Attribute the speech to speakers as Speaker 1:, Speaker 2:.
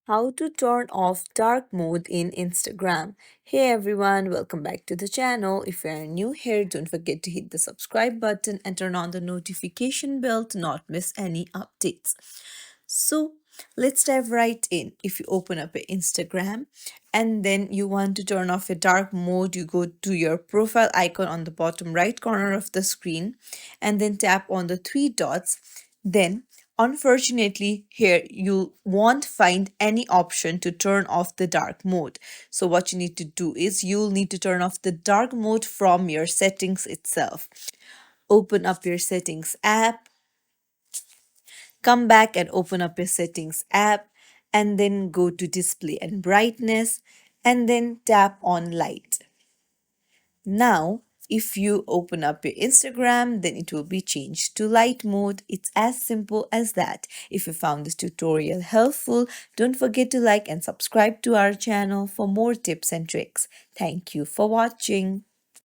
Speaker 1: How to turn off dark mode in Instagram. Hey everyone, welcome back to the channel. If you are new here, don't forget to hit the subscribe button and turn on the notification bell to not miss any updates. So let's dive right in. If you open up your Instagram and then you want to turn off your dark mode, you go to your profile icon on the bottom right corner of the screen and then tap on the three dots. Then unfortunately, here you won't find any option to turn off the dark mode. So what you need to do is you'll need to turn off the dark mode from your settings itself. Open up your settings app, come back and open up your settings app, and then go to display and brightness, and then tap on light. Now, if you open up your Instagram, then it will be changed to light mode. It's as simple as that. If you found this tutorial helpful, don't forget to like and subscribe to our channel for more tips and tricks. Thank you for watching.